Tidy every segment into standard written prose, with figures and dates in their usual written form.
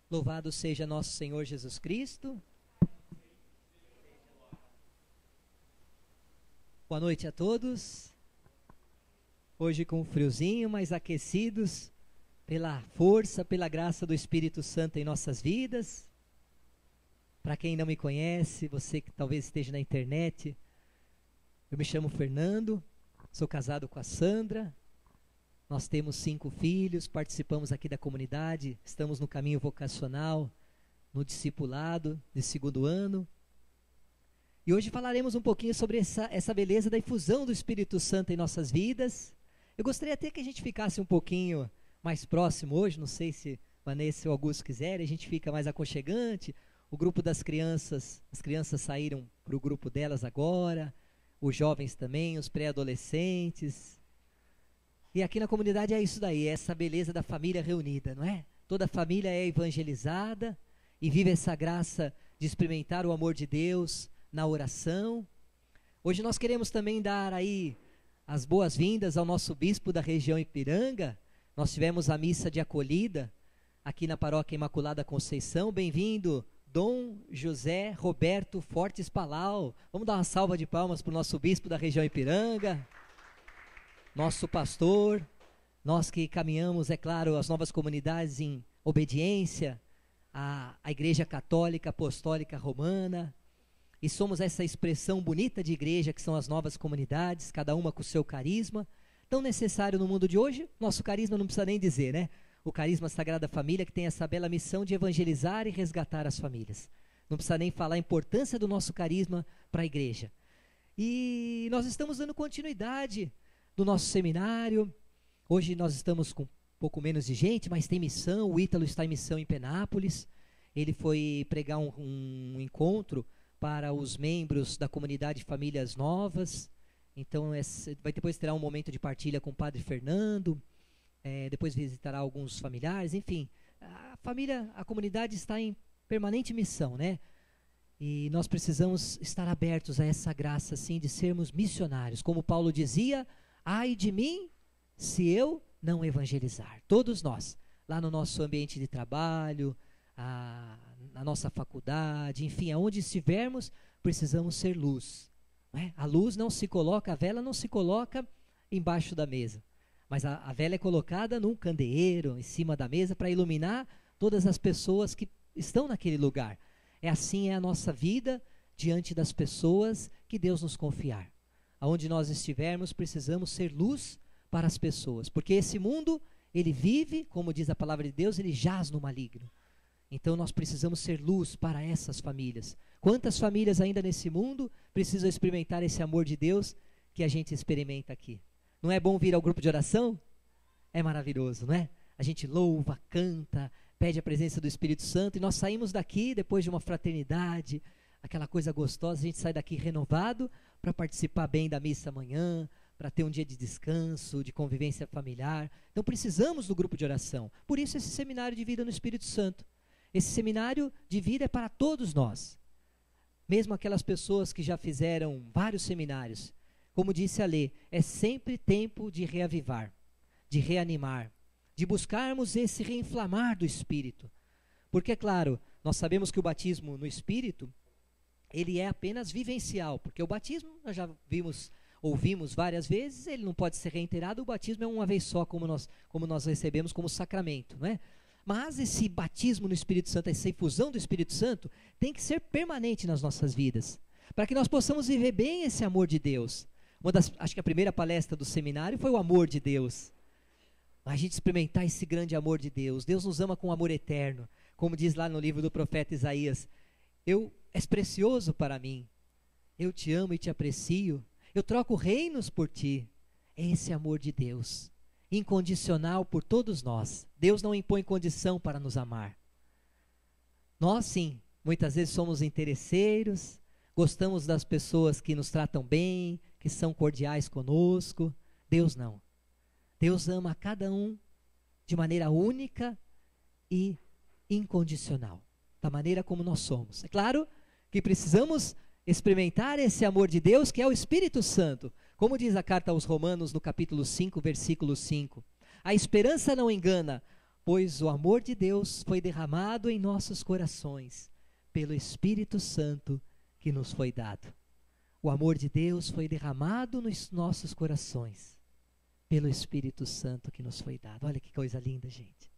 Louvado seja nosso Senhor Jesus Cristo. Boa noite a todos. Hoje com um friozinho, mas aquecidos pela força, pela graça do Espírito Santo em nossas vidas. Para quem não me conhece, você que talvez esteja na internet, eu me chamo Fernando, sou casado com a Sandra. Nós temos 5 filhos, participamos aqui da comunidade, estamos no caminho vocacional, no discipulado de 2º ano. E hoje falaremos um pouquinho sobre essa beleza da infusão do Espírito Santo em nossas vidas. Eu gostaria até que a gente ficasse um pouquinho mais próximo hoje, não sei se Vanessa ou Augusto quiserem, a gente fica mais aconchegante. O grupo das crianças, as crianças saíram para o grupo delas agora, os jovens também, os pré-adolescentes. E aqui na comunidade é isso daí, é essa beleza da família reunida, não é? Toda a família é evangelizada e vive essa graça de experimentar o amor de Deus na oração. Hoje nós queremos também dar aí as boas-vindas ao nosso bispo da região Ipiranga. Nós tivemos a missa de acolhida aqui na Paróquia Imaculada Conceição. Bem-vindo, Dom José Roberto Fortes Palau. Vamos dar uma salva de palmas para o nosso bispo da região Ipiranga. Nosso pastor, nós que caminhamos, é claro, as novas comunidades em obediência à Igreja Católica Apostólica Romana, e somos essa expressão bonita de igreja que são as novas comunidades, cada uma com o seu carisma, tão necessário no mundo de hoje. Nosso carisma não precisa nem dizer, né? O carisma Sagrada Família, que tem essa bela missão de evangelizar e resgatar as famílias. Não precisa nem falar a importância do nosso carisma para a igreja. E nós estamos dando continuidade do nosso seminário. Hoje nós estamos com um pouco menos de gente, mas tem missão. O Ítalo está em missão em Penápolis. Ele foi pregar um encontro para os membros da comunidade Famílias Novas. Então vai depois terá um momento de partilha com o Padre Fernando. Depois visitará alguns familiares. Enfim, a comunidade está em permanente missão, né? E nós precisamos estar abertos a essa graça, assim, de sermos missionários. Como Paulo dizia: ai de mim se eu não evangelizar. Todos nós, lá no nosso ambiente de trabalho, na nossa faculdade, enfim, aonde estivermos, precisamos ser luz. Não é? A luz não se coloca, a vela não se coloca embaixo da mesa, mas a vela é colocada num candeeiro, em cima da mesa, para iluminar todas as pessoas que estão naquele lugar. Assim é a nossa vida diante das pessoas que Deus nos confiar. Aonde nós estivermos, precisamos ser luz para as pessoas, porque esse mundo, ele vive, como diz a palavra de Deus, ele jaz no maligno. Então nós precisamos ser luz para essas famílias. Quantas famílias ainda nesse mundo precisam experimentar esse amor de Deus que a gente experimenta aqui? Não é bom vir ao grupo de oração? É maravilhoso, não é? A gente louva, canta, pede a presença do Espírito Santo, e nós saímos daqui depois de uma fraternidade, aquela coisa gostosa, a gente sai daqui renovado para participar bem da missa amanhã, para ter um dia de descanso, de convivência familiar. Então precisamos do grupo de oração. Por isso esse seminário de vida no Espírito Santo. Esse seminário de vida é para todos nós. Mesmo aquelas pessoas que já fizeram vários seminários. Como disse a Lê, é sempre tempo de reavivar, de reanimar, de buscarmos esse reinflamar do Espírito. Porque, é claro, nós sabemos que o batismo no Espírito, ele é apenas vivencial, porque o batismo, nós já ouvimos várias vezes, ele não pode ser reiterado, o batismo é uma vez só, como nós recebemos como sacramento, não é? Mas esse batismo no Espírito Santo, essa infusão do Espírito Santo, tem que ser permanente nas nossas vidas, para que nós possamos viver bem esse amor de Deus. Acho que a primeira palestra do seminário foi o amor de Deus. A gente experimentar esse grande amor de Deus. Deus nos ama com amor eterno, como diz lá no livro do profeta Isaías: és precioso para mim, eu te amo e te aprecio, eu troco reinos por ti. É esse amor de Deus, incondicional por todos nós. Deus não impõe condição para nos amar. Nós sim, muitas vezes somos interesseiros, gostamos das pessoas que nos tratam bem, que são cordiais conosco. Deus não. Deus ama a cada um de maneira única e incondicional, da maneira como nós somos. É claro que precisamos experimentar esse amor de Deus, que é o Espírito Santo. Como diz a carta aos Romanos no capítulo 5, versículo 5. A esperança não engana, pois o amor de Deus foi derramado em nossos corações pelo Espírito Santo que nos foi dado. O amor de Deus foi derramado nos nossos corações pelo Espírito Santo que nos foi dado. Olha que coisa linda, gente.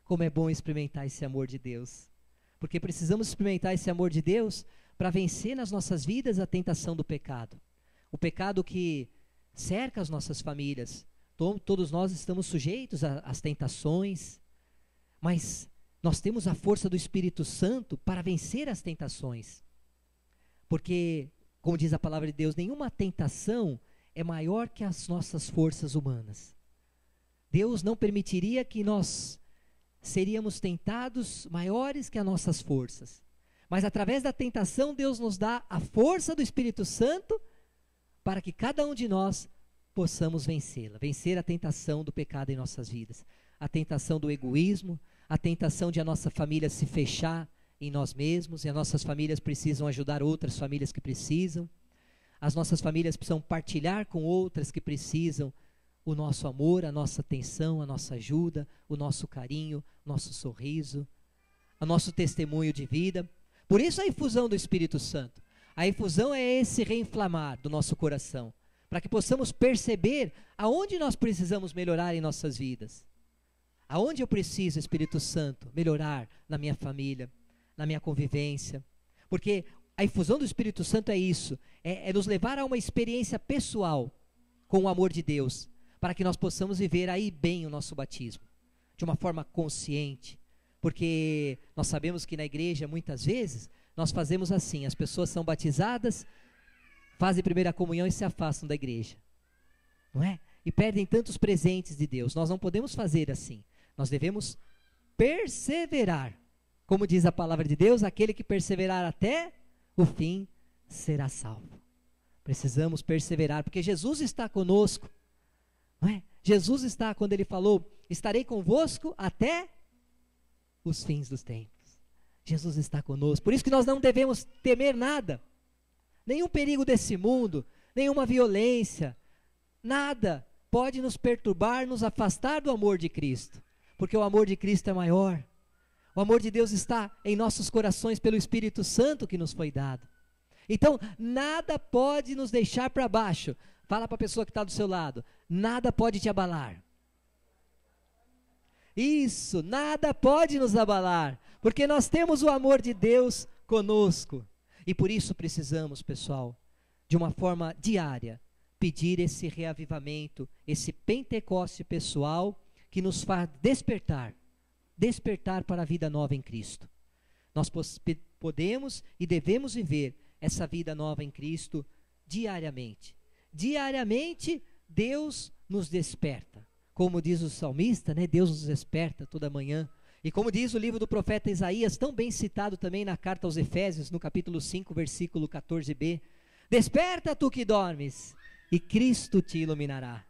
Como é bom experimentar esse amor de Deus. Porque precisamos experimentar esse amor de Deus para vencer nas nossas vidas a tentação do pecado. O pecado que cerca as nossas famílias. Todos nós estamos sujeitos às tentações, mas nós temos a força do Espírito Santo para vencer as tentações. Porque, como diz a palavra de Deus, nenhuma tentação é maior que as nossas forças humanas. Deus não permitiria que nós seríamos tentados maiores que as nossas forças. Mas através da tentação, Deus nos dá a força do Espírito Santo para que cada um de nós possamos vencê-la, vencer a tentação do pecado em nossas vidas, a tentação do egoísmo, a tentação de a nossa família se fechar em nós mesmos, e as nossas famílias precisam ajudar outras famílias que precisam, as nossas famílias precisam partilhar com outras que precisam o nosso amor, a nossa atenção, a nossa ajuda, o nosso carinho, nosso sorriso, o nosso testemunho de vida. Por isso a infusão do Espírito Santo. A infusão é esse reinflamar do nosso coração, para que possamos perceber aonde nós precisamos melhorar em nossas vidas. Aonde eu preciso, Espírito Santo, melhorar na minha família, na minha convivência. Porque a infusão do Espírito Santo é isso, é nos levar a uma experiência pessoal com o amor de Deus, para que nós possamos viver aí bem o nosso batismo, de uma forma consciente. Porque nós sabemos que na igreja, muitas vezes, nós fazemos assim, as pessoas são batizadas, fazem primeira comunhão e se afastam da igreja, não é? E perdem tantos presentes de Deus. Nós não podemos fazer assim. Nós devemos perseverar. Como diz a palavra de Deus, aquele que perseverar até o fim será salvo. Precisamos perseverar, porque Jesus está conosco, não é? Jesus está, quando ele falou, estarei convosco até os fins dos tempos. Jesus está conosco. Por isso que nós não devemos temer nada. Nenhum perigo desse mundo, nenhuma violência, nada pode nos perturbar, nos afastar do amor de Cristo, porque o amor de Cristo é maior. O amor de Deus está em nossos corações pelo Espírito Santo que nos foi dado. Então, nada pode nos deixar para baixo. Fala para a pessoa que está do seu lado, nada pode te abalar. Isso, nada pode nos abalar, porque nós temos o amor de Deus conosco. E por isso precisamos, pessoal, de uma forma diária, pedir esse reavivamento, esse Pentecoste pessoal que nos faz despertar para a vida nova em Cristo. Nós podemos e devemos viver essa vida nova em Cristo diariamente. Diariamente, Deus nos desperta. Como diz o salmista, né? Deus nos desperta toda manhã. E como diz o livro do profeta Isaías, tão bem citado também na carta aos Efésios, no capítulo 5, versículo 14b, desperta tu que dormes, e Cristo te iluminará.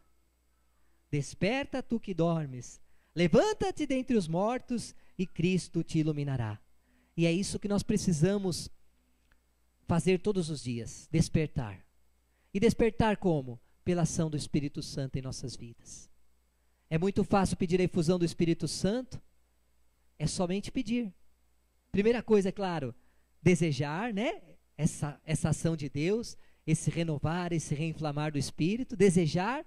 Desperta tu que dormes, levanta-te dentre os mortos, e Cristo te iluminará. E é isso que nós precisamos fazer todos os dias, despertar. E despertar como? Pela ação do Espírito Santo em nossas vidas. É muito fácil pedir a infusão do Espírito Santo, é somente pedir. Primeira coisa, é claro, desejar, né? Essa ação de Deus, esse renovar, esse reinflamar do Espírito, desejar,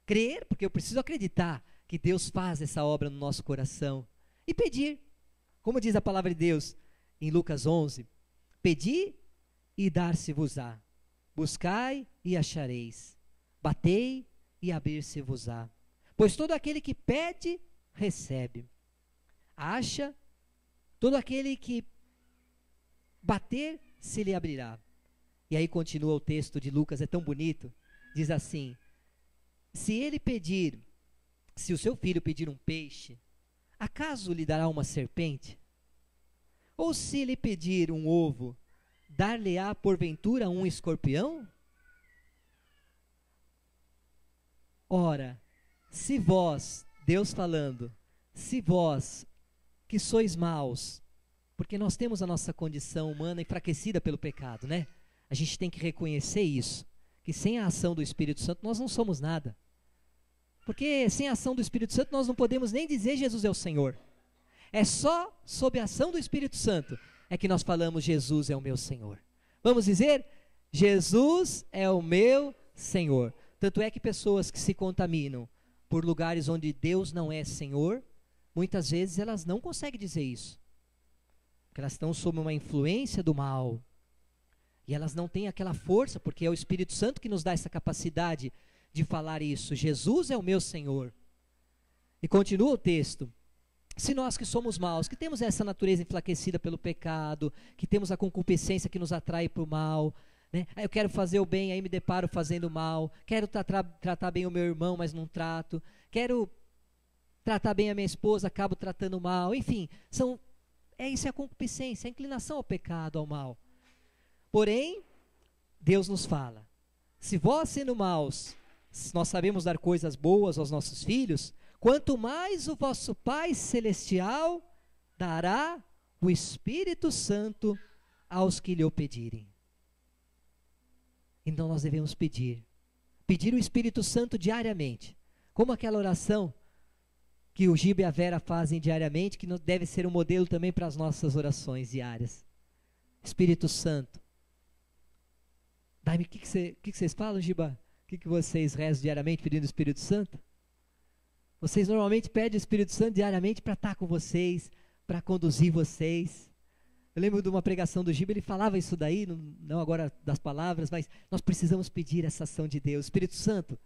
crer, porque eu preciso acreditar que Deus faz essa obra no nosso coração. E pedir, como diz a palavra de Deus em Lucas 11, pedi e dar-se-vos-á, buscai e achareis, batei e abrir-se-vos-á. Pois todo aquele que pede, recebe. Acha, todo aquele que bater, se lhe abrirá. E aí continua o texto de Lucas, é tão bonito, diz assim, se o seu filho pedir um peixe, acaso lhe dará uma serpente? Ou se lhe pedir um ovo, dar-lhe-á porventura um escorpião? Ora, se vós, Deus falando, se vós que sois maus, porque nós temos a nossa condição humana enfraquecida pelo pecado, né? A gente tem que reconhecer isso, que sem a ação do Espírito Santo nós não somos nada. Porque sem a ação do Espírito Santo nós não podemos nem dizer Jesus é o Senhor. É só sob a ação do Espírito Santo é que nós falamos: Jesus é o meu Senhor. Vamos dizer: Jesus é o meu Senhor. Tanto é que pessoas que se contaminam por lugares onde Deus não é Senhor, muitas vezes elas não conseguem dizer isso, porque elas estão sob uma influência do mal, e elas não têm aquela força, porque é o Espírito Santo que nos dá essa capacidade de falar isso: Jesus é o meu Senhor. E continua o texto: se nós que somos maus, que temos essa natureza enfraquecida pelo pecado, que temos a concupiscência que nos atrai para o mal, né? Eu quero fazer o bem, aí me deparo fazendo o mal. Quero tratar bem o meu irmão, mas não trato. Quero tratar bem a minha esposa, acabo tratando mal. Enfim, isso é a concupiscência, a inclinação ao pecado, ao mal. Porém, Deus nos fala: se vós, sendo maus, nós sabemos dar coisas boas aos nossos filhos, quanto mais o vosso Pai Celestial dará o Espírito Santo aos que lhe o pedirem. Então nós devemos pedir o Espírito Santo diariamente, como aquela oração que o Giba e a Vera fazem diariamente, que deve ser um modelo também para as nossas orações diárias. Espírito Santo, dai-me. O que vocês falam, Giba? O que vocês rezam diariamente pedindo o Espírito Santo? Vocês normalmente pedem o Espírito Santo diariamente para estar com vocês, para conduzir vocês. Eu lembro de uma pregação do Giba, ele falava isso daí, não agora das palavras, mas nós precisamos pedir essa ação de Deus. Espírito Santo,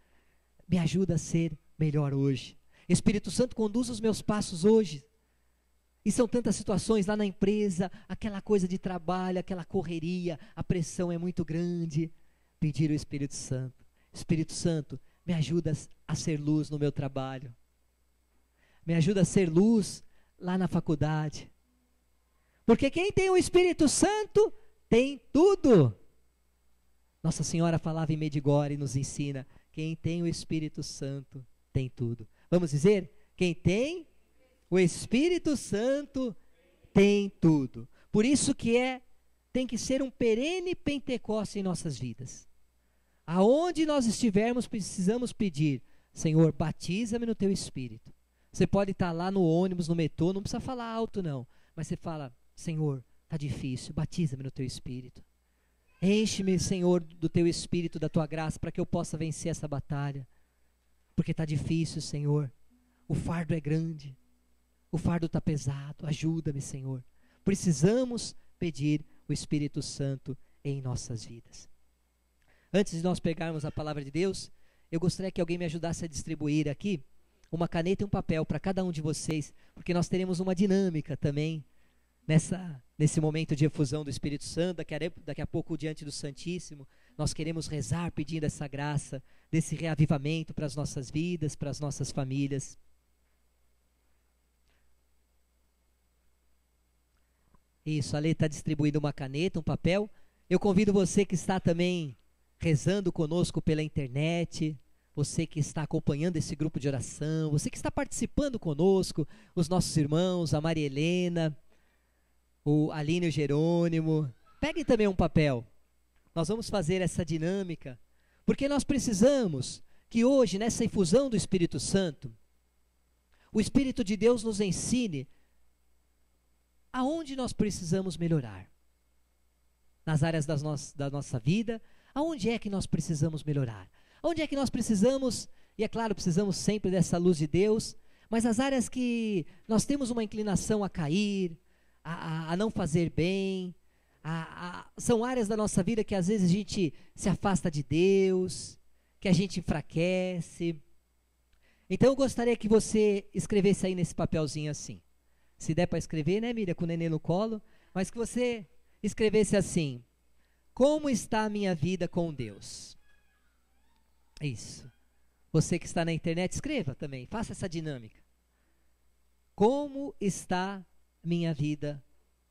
me ajuda a ser melhor hoje. Espírito Santo, conduz os meus passos hoje. E são tantas situações lá na empresa, aquela coisa de trabalho, aquela correria, a pressão é muito grande. Pedir o Espírito Santo: Espírito Santo, me ajuda a ser luz no meu trabalho. Me ajuda a ser luz lá na faculdade. Porque quem tem o Espírito Santo tem tudo. Nossa Senhora falava em Medjugorje e nos ensina: quem tem o Espírito Santo tem tudo. Vamos dizer: quem tem o Espírito Santo tem tudo. Por isso que tem que ser um perene Pentecoste em nossas vidas. Aonde nós estivermos, precisamos pedir: Senhor, batiza-me no teu Espírito. Você pode estar lá no ônibus, no metrô, não precisa falar alto não, mas você fala: Senhor, está difícil, batiza-me no teu Espírito. Enche-me, Senhor, do teu Espírito, da tua graça, para que eu possa vencer essa batalha. Porque está difícil, Senhor. O fardo é grande. O fardo está pesado. Ajuda-me, Senhor. Precisamos pedir o Espírito Santo em nossas vidas. Antes de nós pegarmos a palavra de Deus, eu gostaria que alguém me ajudasse a distribuir aqui uma caneta e um papel para cada um de vocês, porque nós teremos uma dinâmica também nesse momento de efusão do Espírito Santo. Daqui a pouco, diante do Santíssimo, nós queremos rezar pedindo essa graça, desse reavivamento para as nossas vidas, para as nossas famílias. Isso, a Lê está distribuindo uma caneta, um papel. Eu convido você que está também rezando conosco pela internet, você que está acompanhando esse grupo de oração, você que está participando conosco, os nossos irmãos, a Maria Helena, o Aline e o Jerônimo, peguem também um papel. Nós vamos fazer essa dinâmica, porque nós precisamos que hoje, nessa infusão do Espírito Santo, o Espírito de Deus nos ensine aonde nós precisamos melhorar. Nas áreas da nossa vida, aonde é que nós precisamos melhorar? Onde é que nós precisamos, e é claro, precisamos sempre dessa luz de Deus, mas as áreas que nós temos uma inclinação a cair, a não fazer bem, são áreas da nossa vida que às vezes a gente se afasta de Deus, que a gente enfraquece. Então eu gostaria que você escrevesse aí nesse papelzinho assim. Se der para escrever, né, Miriam, com o neném no colo, mas que você escrevesse assim: como está a minha vida com Deus? Isso. Você que está na internet, escreva também, faça essa dinâmica. Como está minha vida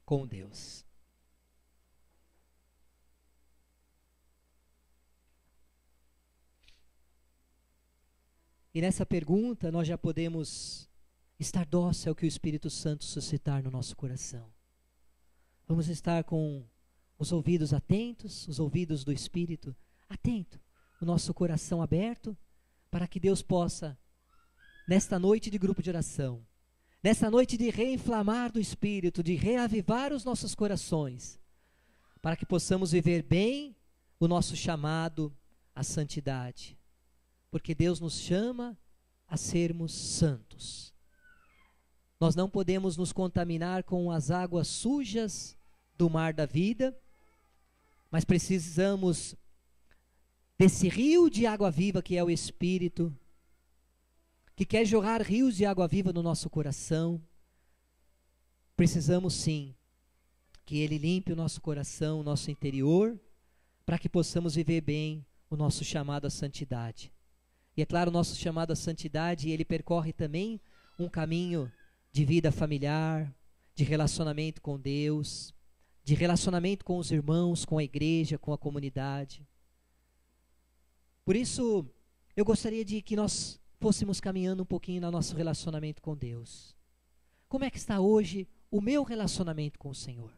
com Deus? E nessa pergunta nós já podemos estar dócil ao que o Espírito Santo suscitar no nosso coração. Vamos estar com os ouvidos atentos, os ouvidos do Espírito atento, o nosso coração aberto, para que Deus possa, nesta noite de grupo de oração, nessa noite de reinflamar do Espírito, de reavivar os nossos corações, para que possamos viver bem o nosso chamado à santidade, porque Deus nos chama a sermos santos. Nós não podemos nos contaminar com as águas sujas do mar da vida, mas precisamos desse rio de água viva que é o Espírito, que quer jorrar rios de água viva no nosso coração. Precisamos sim que Ele limpe o nosso coração, o nosso interior, para que possamos viver bem o nosso chamado à santidade. E é claro, o nosso chamado à santidade, ele percorre também um caminho de vida familiar, de relacionamento com Deus, de relacionamento com os irmãos, com a igreja, com a comunidade. Por isso, eu gostaria de que nós fôssemos caminhando um pouquinho no nosso relacionamento com Deus. Como é que está hoje o meu relacionamento com o Senhor?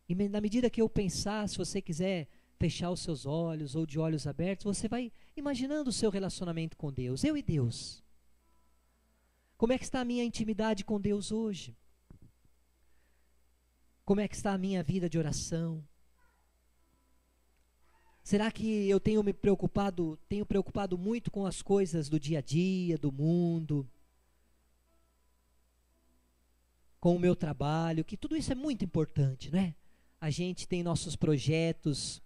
E na medida que eu pensar, se você quiser fechar os seus olhos ou de olhos abertos, você vai imaginando o seu relacionamento com Deus, eu e Deus. Como é que está a minha intimidade com Deus hoje? Como é que está a minha vida de oração? Será que eu tenho preocupado muito com as coisas do dia a dia, do mundo, com o meu trabalho, que tudo isso é muito importante, né? A gente tem nossos projetos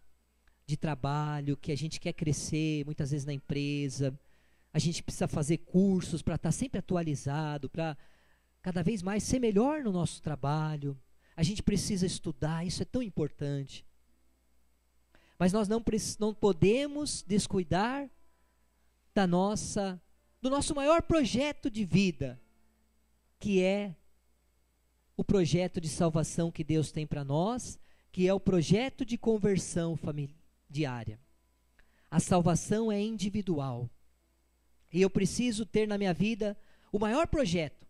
de trabalho, que a gente quer crescer, muitas vezes na empresa. A gente precisa fazer cursos para estar sempre atualizado, para cada vez mais ser melhor no nosso trabalho. A gente precisa estudar, isso é tão importante. Mas nós não podemos descuidar do nosso maior projeto de vida, que é o projeto de salvação que Deus tem para nós, que é o projeto de conversão diária. A salvação é individual. E eu preciso ter na minha vida o maior projeto,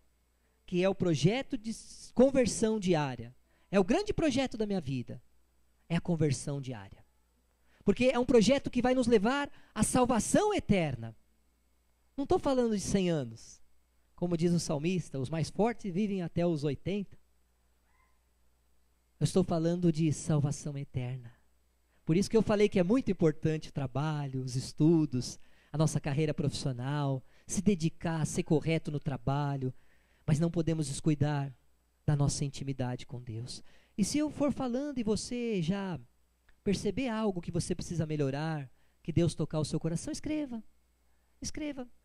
que é o projeto de conversão diária. É o grande projeto da minha vida, é a conversão diária. Porque é um projeto que vai nos levar à salvação eterna. Não estou falando de 100 anos. Como diz o salmista, os mais fortes vivem até os 80. Eu estou falando de salvação eterna. Por isso que eu falei que é muito importante o trabalho, os estudos, a nossa carreira profissional, se dedicar, ser correto no trabalho, mas não podemos descuidar da nossa intimidade com Deus. E se eu for falando e você já perceber algo que você precisa melhorar, que Deus tocar o seu coração, escreva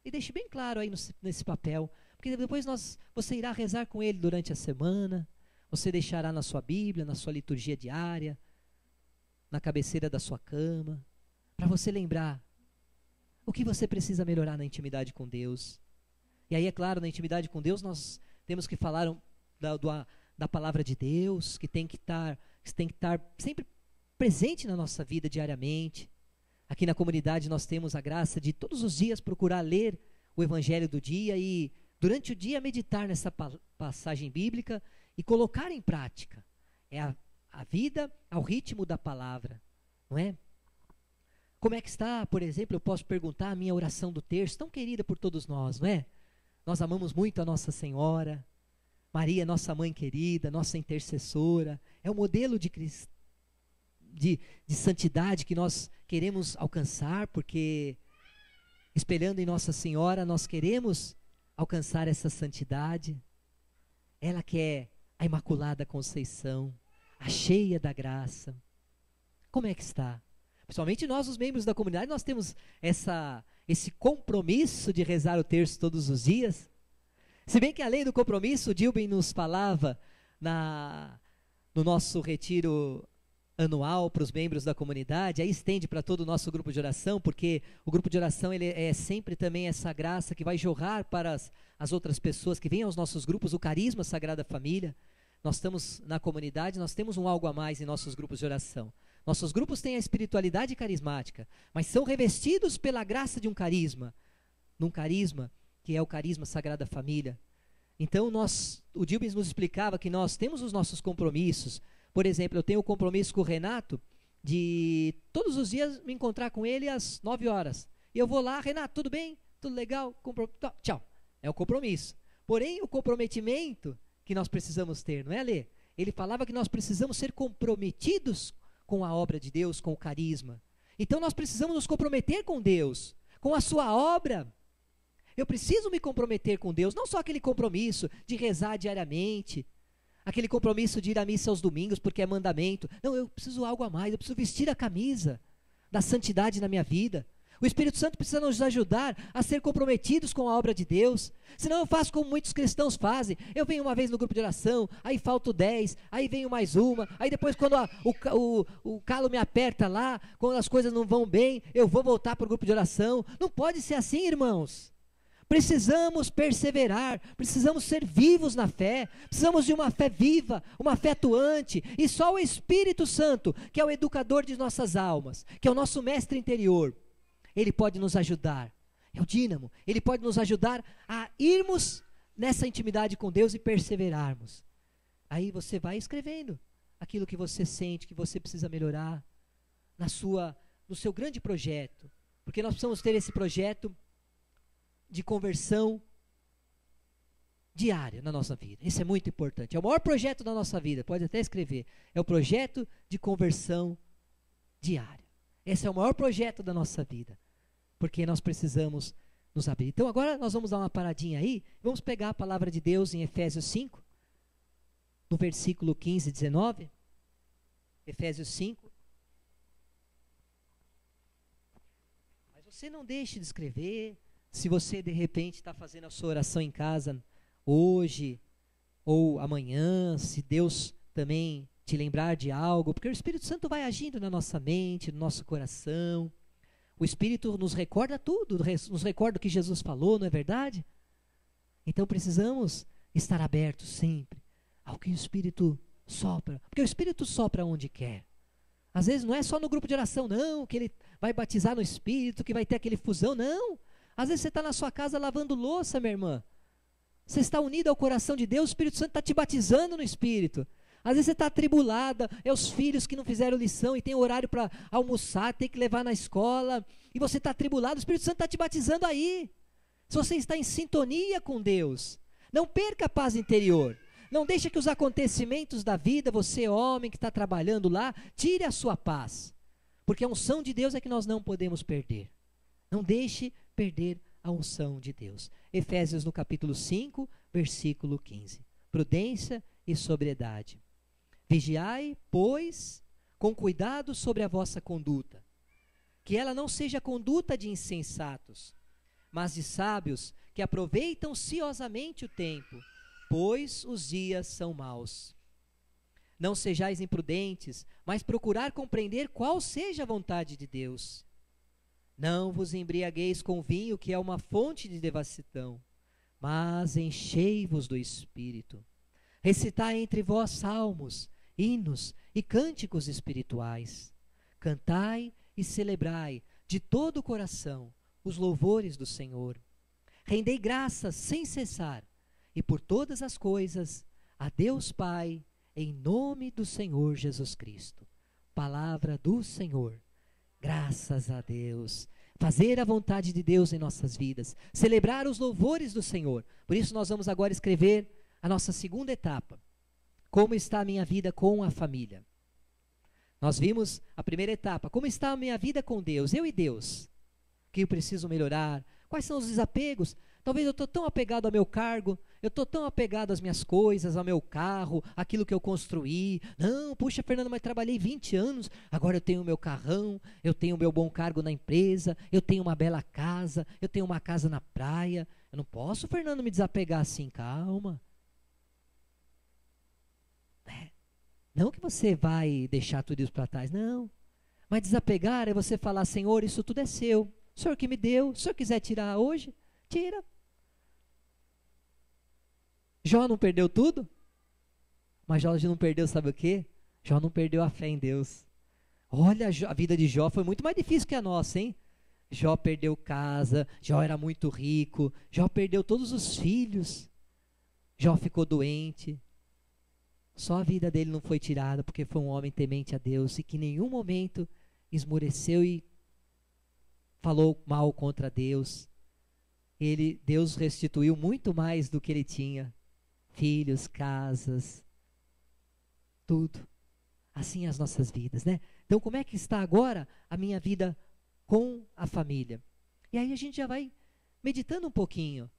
e deixe bem claro aí nesse papel, porque depois você irá rezar com Ele durante a semana, você deixará na sua Bíblia, na sua liturgia diária, na cabeceira da ssua cama, para você lembrar o que você precisa melhorar na intimidade com Deus. E aí, é claro, na intimidade com Deus nós temos que falar da palavra de Deus, que tem que estar sempre presente na nossa vida diariamente. Aqui na comunidade nós temos a graça de todos os dias procurar ler o Evangelho do dia e durante o dia meditar nessa passagem bíblica e colocar em prática. É a vida ao ritmo da palavra, não é? Como é que está, por exemplo, eu posso perguntar a minha oração do terço, tão querida por todos nós, não é? Nós amamos muito a Nossa Senhora, Maria, nossa mãe querida, nossa intercessora, é o modelo de santidade que nós queremos alcançar, porque espelhando em Nossa Senhora, nós queremos alcançar essa santidade. Ela que é a Imaculada Conceição, a cheia da graça. Como é que está? Principalmente nós, os membros da comunidade, nós temos esse compromisso de rezar o terço todos os dias. Se bem que além do compromisso, o Dilben nos falava no nosso retiro anual para os membros da comunidade, aí estende para todo o nosso grupo de oração, porque o grupo de oração ele é sempre também essa graça que vai jorrar para as outras pessoas que vêm aos nossos grupos, o carisma Sagrada Família. Nós estamos na comunidade, nós temos um algo a mais em nossos grupos de oração. Nossos grupos têm a espiritualidade carismática, mas são revestidos pela graça de um carisma, num carisma que é o carisma Sagrada Família. Então o Dilbens nos explicava que nós temos os nossos compromissos. Por exemplo, eu tenho o compromisso com o Renato de todos os dias me encontrar com ele às 9 horas. E eu vou lá, Renato, tudo bem? Tudo legal? Tchau. É o compromisso. Porém, o comprometimento que nós precisamos ter, não é, Lê? Ele falava que nós precisamos ser comprometidos com a obra de Deus, com o carisma. Então nós precisamos nos comprometer com Deus, com a sua obra. Eu preciso me comprometer com Deus, não só aquele compromisso de rezar diariamente, aquele compromisso de ir à missa aos domingos porque é mandamento. Não, eu preciso algo a mais, eu preciso vestir a camisa da santidade na minha vida. O Espírito Santo precisa nos ajudar a ser comprometidos com a obra de Deus. Senão eu faço como muitos cristãos fazem. Eu venho uma vez no grupo de oração, aí falto 10, aí venho mais uma, aí depois quando o calo me aperta lá, quando as coisas não vão bem, eu vou voltar para o grupo de oração. Não pode ser assim, irmãos. Precisamos perseverar, precisamos ser vivos na fé, precisamos de uma fé viva, uma fé atuante, e só o Espírito Santo, que é o educador de nossas almas, que é o nosso mestre interior, ele pode nos ajudar, é o dínamo, ele pode nos ajudar a irmos nessa intimidade com Deus e perseverarmos. Aí você vai escrevendo aquilo que você sente, que você precisa melhorar, no seu grande projeto, porque nós precisamos ter esse projeto de conversão diária na nossa vida. Isso é muito importante. É o maior projeto da nossa vida, pode até escrever. É o projeto de conversão diária. Esse é o maior projeto da nossa vida, porque nós precisamos nos abrir. Então agora nós vamos dar uma paradinha aí, vamos pegar a palavra de Deus em Efésios 5, no versículo 15 e 19. Efésios 5. Mas você não deixe de escrever. Se você de repente está fazendo a sua oração em casa hoje ou amanhã, se Deus também te lembrar de algo, porque o Espírito Santo vai agindo na nossa mente, no nosso coração. O Espírito nos recorda tudo, nos recorda o que Jesus falou, não é verdade? Então precisamos estar abertos sempre ao que o Espírito sopra, porque o Espírito sopra onde quer. Às vezes não é só no grupo de oração, não, que ele vai batizar no Espírito, que vai ter aquele fusão, não. Às vezes você está na sua casa lavando louça, minha irmã. Você está unido ao coração de Deus, o Espírito Santo está te batizando no Espírito. Às vezes você está atribulada, é os filhos que não fizeram lição e tem horário para almoçar, tem que levar na escola, e você está atribulado, o Espírito Santo está te batizando aí. Se você está em sintonia com Deus, não perca a paz interior. Não deixe que os acontecimentos da vida, você homem que está trabalhando lá, tire a sua paz. Porque a unção de Deus é que nós não podemos perder. Não deixe perder a unção de Deus. Efésios no capítulo 5, versículo 15. Prudência e sobriedade. Vigiai, pois, com cuidado sobre a vossa conduta, que ela não seja conduta de insensatos, mas de sábios que aproveitam ciosamente o tempo, pois os dias são maus. Não sejais imprudentes, mas procurar compreender qual seja a vontade de Deus. Não vos embriagueis com vinho, que é uma fonte de devassidão, mas enchei-vos do Espírito. Recitai entre vós salmos, hinos e cânticos espirituais. Cantai e celebrai de todo o coração os louvores do Senhor. Rendei graças sem cessar, e por todas as coisas, a Deus Pai, em nome do Senhor Jesus Cristo. Palavra do Senhor. Graças a Deus. Fazer a vontade de Deus em nossas vidas. Celebrar os louvores do Senhor. Por isso nós vamos agora escrever a nossa segunda etapa. Como está a minha vida com a família? Nós vimos a primeira etapa. Como está a minha vida com Deus? Eu e Deus. O que eu preciso melhorar? Quais são os desapegos? Talvez eu estou tão apegado ao meu cargo, eu estou tão apegado às minhas coisas, ao meu carro, aquilo que eu construí. Não, puxa, Fernando, mas trabalhei 20 anos, agora eu tenho o meu carrão, eu tenho o meu bom cargo na empresa, eu tenho uma bela casa, eu tenho uma casa na praia. Eu não posso, Fernando, me desapegar assim, calma. Não que você vai deixar tudo isso para trás, não. Mas desapegar é você falar, Senhor, isso tudo é seu. O Senhor que me deu, se o Senhor quiser tirar hoje, tira. Jó não perdeu tudo? Mas Jó não perdeu, sabe o quê? Jó não perdeu a fé em Deus. Olha, a vida de Jó foi muito mais difícil que a nossa, hein? Jó perdeu casa, Jó era muito rico, Jó perdeu todos os filhos, Jó ficou doente. Só a vida dele não foi tirada porque foi um homem temente a Deus e que em nenhum momento esmoreceu e falou mal contra Deus. Deus restituiu muito mais do que ele tinha. Filhos, casas, tudo. Assim as nossas vidas, né? Então, como é que está agora a minha vida com a família? E aí a gente já vai meditando um pouquinho.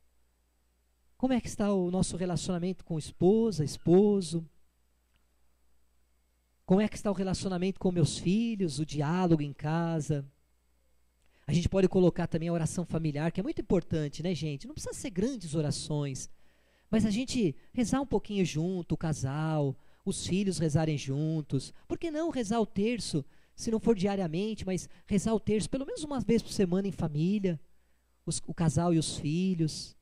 Como é que está o nosso relacionamento com esposa, esposo? Como é que está o relacionamento com meus filhos, o diálogo em casa? A gente pode colocar também a oração familiar, que é muito importante, né, gente? Não precisa ser grandes orações, mas a gente rezar um pouquinho junto, o casal, os filhos rezarem juntos. Por que não rezar o terço, se não for diariamente, mas rezar o terço pelo menos uma vez por semana em família, o casal e os filhos.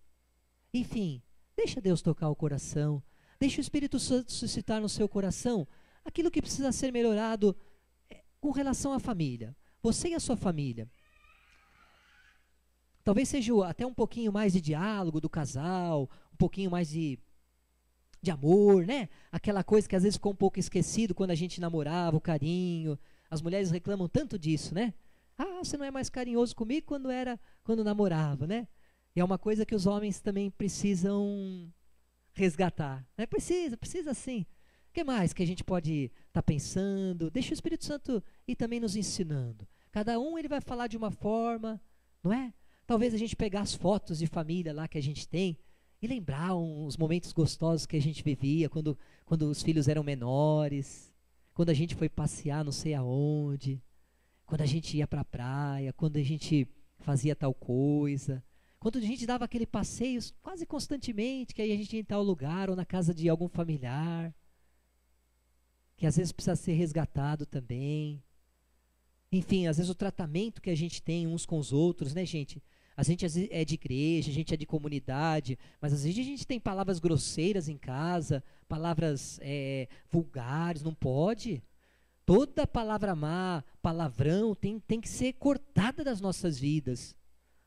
Enfim, deixa Deus tocar o coração, deixa o Espírito Santo suscitar no seu coração aquilo que precisa ser melhorado com relação à família, você e a sua família. Talvez seja até um pouquinho mais de diálogo do casal, um pouquinho mais de amor, né? Aquela coisa que às vezes ficou um pouco esquecido quando a gente namorava, o carinho. As mulheres reclamam tanto disso, né? Ah, você não é mais carinhoso comigo quando namorava, né? E é uma coisa que os homens também precisam resgatar, né? Precisa sim. O que mais que a gente pode estar pensando? Deixa o Espírito Santo ir também nos ensinando. Cada um ele vai falar de uma forma, não é? Talvez a gente pegar as fotos de família lá que a gente tem e lembrar uns momentos gostosos que a gente vivia quando os filhos eram menores, quando a gente foi passear não sei aonde, quando a gente ia para a praia, quando a gente fazia tal coisa, quando a gente dava aquele passeio quase constantemente, que aí a gente ia em tal lugar ou na casa de algum familiar, que às vezes precisa ser resgatado também. Enfim, às vezes o tratamento que a gente tem uns com os outros, né, gente? A gente é de igreja, a gente é de comunidade, mas às vezes a gente tem palavras grosseiras em casa, palavras vulgares, não pode. Toda palavra má, palavrão, tem que ser cortada das nossas vidas,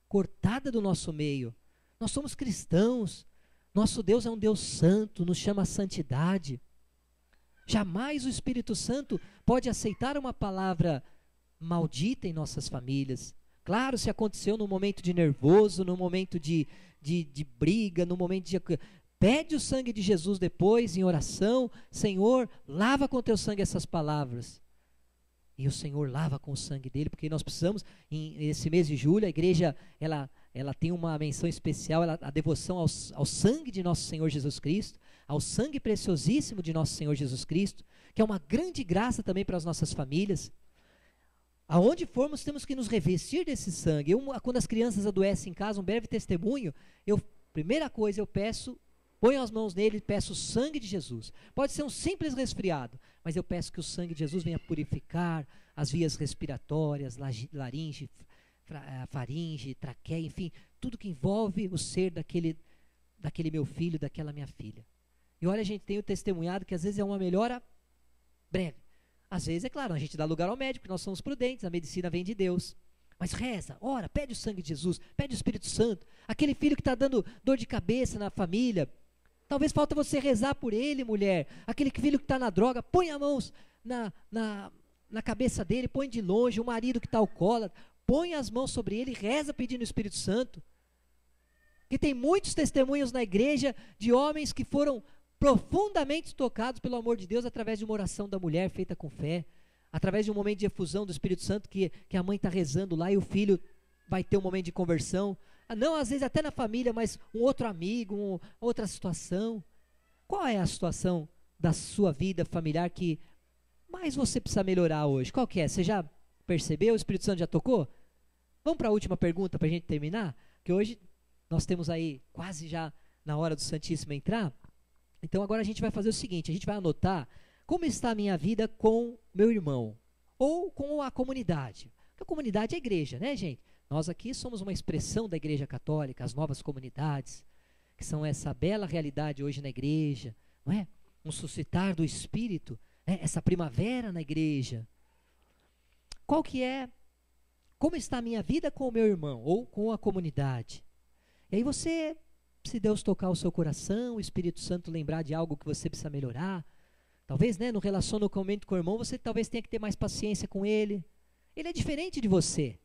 cortada do nosso meio. Nós somos cristãos, nosso Deus é um Deus santo, nos chama a santidade. Jamais o Espírito Santo pode aceitar uma palavra maldita em nossas famílias. Claro, se aconteceu num momento de nervoso, num momento de briga, num momento de... Pede o sangue de Jesus depois, em oração. Senhor, lava com teu sangue essas palavras. E o Senhor lava com o sangue dele, porque nós precisamos, nesse mês de julho, a igreja, ela tem uma menção especial, a devoção ao sangue de nosso Senhor Jesus Cristo, ao sangue preciosíssimo de nosso Senhor Jesus Cristo, que é uma grande graça também para as nossas famílias. Aonde formos, temos que nos revestir desse sangue. Quando as crianças adoecem em casa, um breve testemunho, primeira coisa eu peço, ponho as mãos nele e peço o sangue de Jesus. Pode ser um simples resfriado, mas eu peço que o sangue de Jesus venha purificar as vias respiratórias, laringe, faringe, traqueia, enfim, tudo que envolve o ser daquele meu filho, daquela minha filha. E olha, a gente tem o testemunhado que às vezes é uma melhora breve. Às vezes, é claro, a gente dá lugar ao médico, porque nós somos prudentes, a medicina vem de Deus. Mas reza, ora, pede o sangue de Jesus, pede o Espírito Santo. Aquele filho que está dando dor de cabeça na família, talvez falta você rezar por ele, mulher. Aquele filho que está na droga, põe as mãos na cabeça dele, põe de longe. O marido que está alcoólatra, põe as mãos sobre ele e reza pedindo o Espírito Santo. Que tem muitos testemunhos na igreja de homens que foram profundamente tocados pelo amor de Deus através de uma oração da mulher feita com fé, através de um momento de efusão do Espírito Santo que a mãe está rezando lá e o filho vai ter um momento de conversão. Não, às vezes até na família, mas um outro amigo, outra situação. Qual é a situação da sua vida familiar que mais você precisa melhorar hoje? Qual que é? Você já percebeu? O Espírito Santo já tocou? Vamos para a última pergunta para a gente terminar? Que hoje nós temos aí quase já na hora do Santíssimo entrar. Então agora a gente vai fazer o seguinte, a gente vai anotar como está a minha vida com meu irmão, ou com a comunidade. Porque a comunidade é a igreja, né, gente? Nós aqui somos uma expressão da igreja católica, as novas comunidades, que são essa bela realidade hoje na igreja, não é? Um suscitar do Espírito, né? Essa primavera na igreja. Como está a minha vida com o meu irmão, ou com a comunidade? E aí você... Se Deus tocar o seu coração, o Espírito Santo lembrar de algo que você precisa melhorar, talvez, né, no relacionamento com o irmão, você talvez tenha que ter mais paciência com ele. Ele é diferente de você.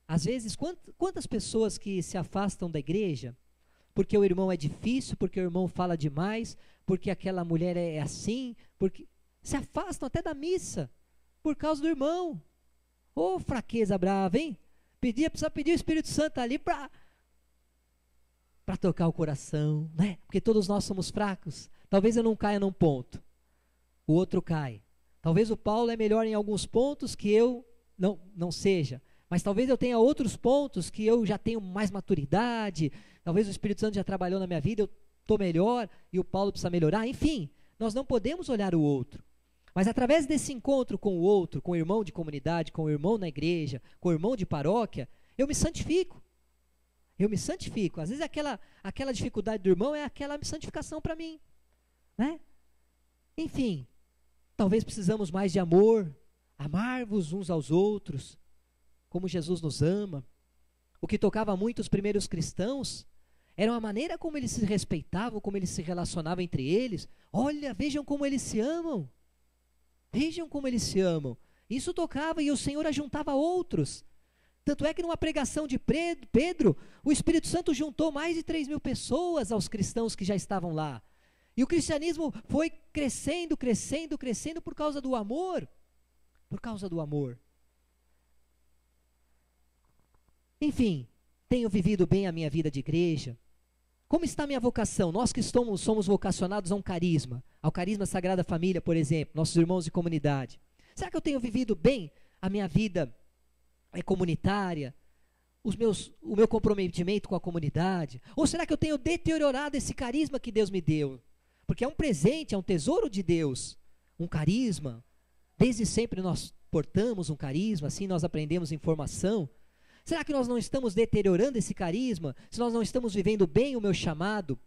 Às vezes, quantas pessoas que se afastam da igreja porque o irmão é difícil, porque o irmão fala demais, porque aquela mulher é assim, porque se afastam até da missa por causa do irmão. Ô, fraqueza brava, hein? Precisa pedir o Espírito Santo ali para tocar o coração, né? Porque todos nós somos fracos. Talvez eu não caia num ponto, o outro cai. Talvez o Paulo é melhor em alguns pontos que eu não seja. Mas talvez eu tenha outros pontos que eu já tenho mais maturidade. Talvez o Espírito Santo já trabalhou na minha vida, eu estou melhor e o Paulo precisa melhorar. Enfim, nós não podemos olhar o outro. Mas através desse encontro com o outro, com o irmão de comunidade, com o irmão na igreja, com o irmão de paróquia, eu me santifico. Eu me santifico. Às vezes aquela dificuldade do irmão é aquela santificação para mim, né? Enfim, talvez precisamos mais de amor, amar-vos uns aos outros, como Jesus nos ama. O que tocava muito os primeiros cristãos era a maneira como eles se respeitavam, como eles se relacionavam entre eles. Olha, vejam como eles se amam. Vejam como eles se amam. Isso tocava e o Senhor ajuntava outros. Tanto é que numa pregação de Pedro, o Espírito Santo juntou mais de 3.000 pessoas aos cristãos que já estavam lá. E o cristianismo foi crescendo, crescendo, crescendo por causa do amor. Por causa do amor. Enfim, tenho vivido bem a minha vida de igreja. Como está a minha vocação? Nós que somos vocacionados a um carisma, ao carisma Sagrada Família, por exemplo, nossos irmãos de comunidade. Será que eu tenho vivido bem a minha vida comunitária, o meu comprometimento com a comunidade? Ou será que eu tenho deteriorado esse carisma que Deus me deu? Porque é um presente, é um tesouro de Deus, um carisma. Desde sempre nós portamos um carisma, assim nós aprendemos informação. Será que nós não estamos deteriorando esse carisma? Se nós não estamos vivendo bem o meu chamado?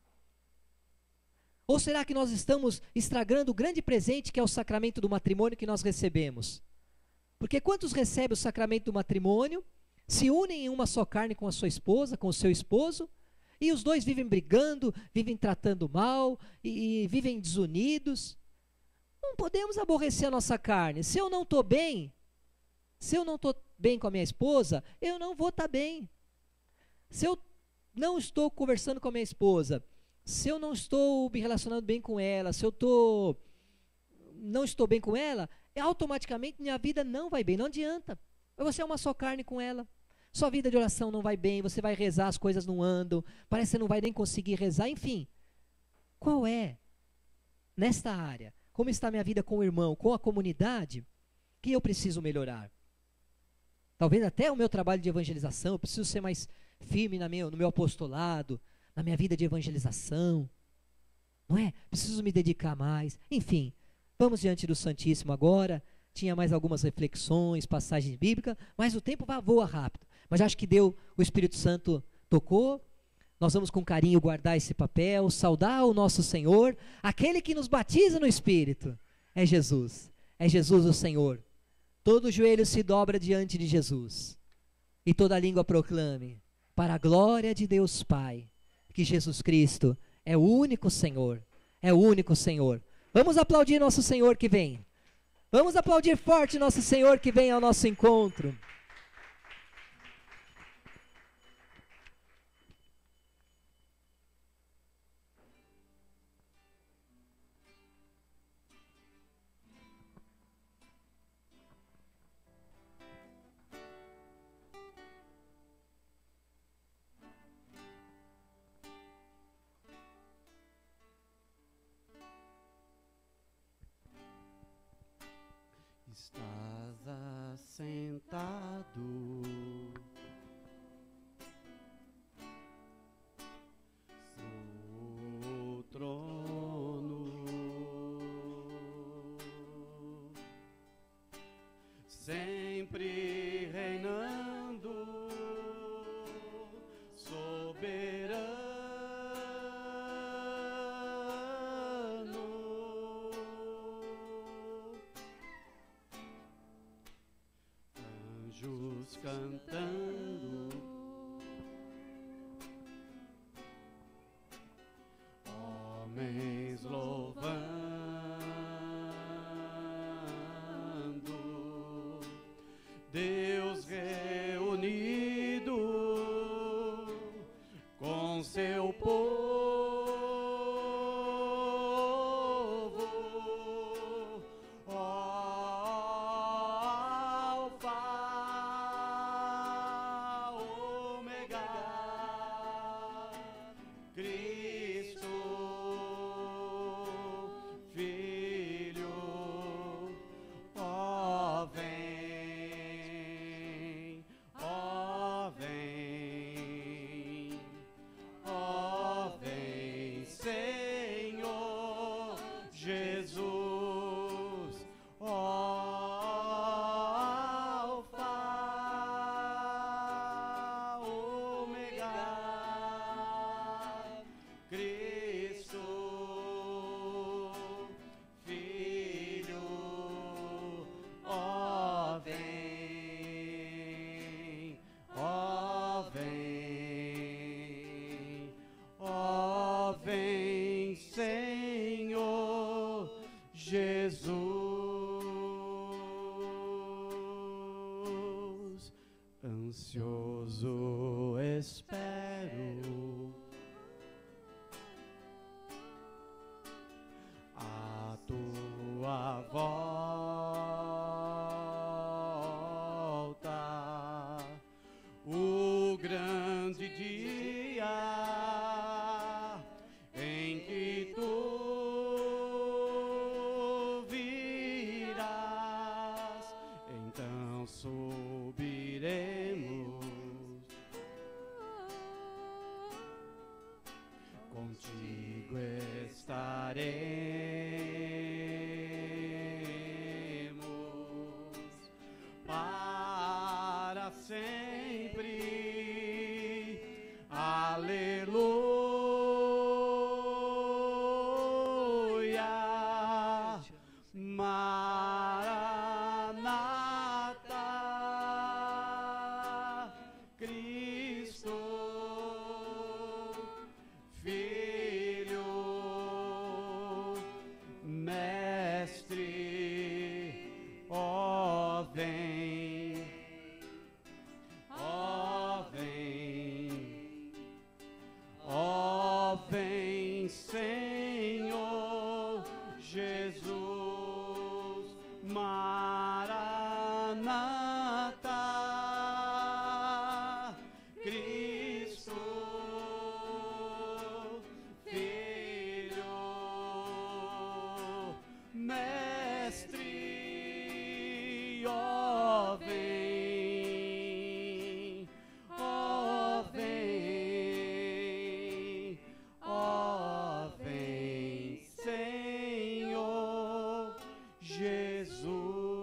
Ou será que nós estamos estragando o grande presente que é o sacramento do matrimônio que nós recebemos? Porque quantos recebem o sacramento do matrimônio, se unem em uma só carne com a sua esposa, com o seu esposo, e os dois vivem brigando, vivem tratando mal, e vivem desunidos? Não podemos aborrecer a nossa carne. Se eu não estou bem, se eu não estou bem com a minha esposa, eu não vou estar bem. Se eu não estou conversando com a minha esposa, se eu não estou me relacionando bem com ela, se eu não estou bem com ela, automaticamente minha vida não vai bem, não adianta. Você é uma só carne com ela. Sua vida de oração não vai bem, você vai rezar, as coisas não andam, parece que você não vai nem conseguir rezar, enfim. Qual é, nesta área, como está a minha vida com o irmão, com a comunidade, que eu preciso melhorar? Talvez até o meu trabalho de evangelização, eu preciso ser mais firme no meu apostolado, na minha vida de evangelização, não é? Preciso me dedicar mais. Enfim, vamos diante do Santíssimo agora. Tinha mais algumas reflexões, passagens bíblicas, mas o tempo voa rápido. Mas acho que o Espírito Santo tocou. Nós vamos com carinho guardar esse papel, saudar o nosso Senhor, aquele que nos batiza no Espírito. É Jesus o Senhor. Todo joelho se dobra diante de Jesus, e toda língua proclame, para a glória de Deus Pai, que Jesus Cristo é o único Senhor, é o único Senhor. Vamos aplaudir nosso Senhor que vem. Vamos aplaudir forte nosso Senhor que vem ao nosso encontro. Estás assentado no trono, sempre reinando, soberano. Anjos cantando, homens louvando, Deus reunido com seu povo, ó Alfa, Ômega, Cristo, Filho, ó vem, ó vem, ó vem, Senhor Jesus, ó Alfa, Ômega, Cristo, Filho, ó vem, ó vem, ó vem, Senhor Jesus. Ansioso espero a tua volta, o grande dia em que tu virás, então subiremos, contigo estaremos para sempre. Aleluia. Maranata, Cristo, Filho, Mestre, ó vem, ó vem, ó vem, Senhor Jesus. Maranata, Cristo, Filho, Mestre, ó vem, ó vem, ó vem, Senhor Jesus.